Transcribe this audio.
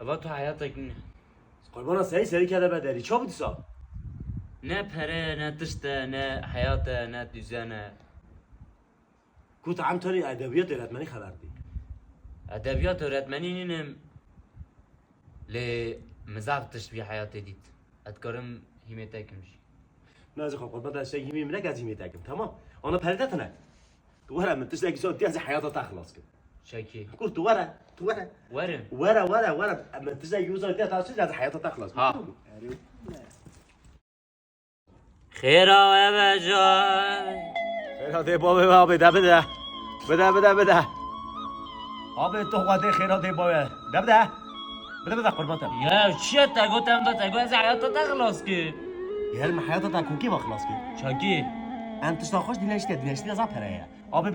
آبا تو حیاتك نه. قربان سری کرده بدری چه بودی سا؟ نه پره نه تشته نه حیاته نه düzene. كنت عم تري ادبيات öğretmeni خبر دي. ادبیات öğretmeni نینم لی مزاق تشبیه حیاته دید. ادکارم هیمته کمش. نازي قربان ده شيء يمين منك ازيمي تاكم تمام. انا بردتنا. ورا من تشتاق زود دي هذه حياتها تخلص كده. شاکی. قلت ورا ورم. ورا من تشتاق يوزر دي هذه حياتها تخلص. ها. خیره و بجای. خيرات بابا بده. بده. آب تو قاده خیرات بابا. بده قربان تام. یا چیه تگوتم دا تگو از حیاته تخلص که. يا حياتها تاكو كيف خلاص كده. شاکی. انت تشتاقش دينشتي از پره. آب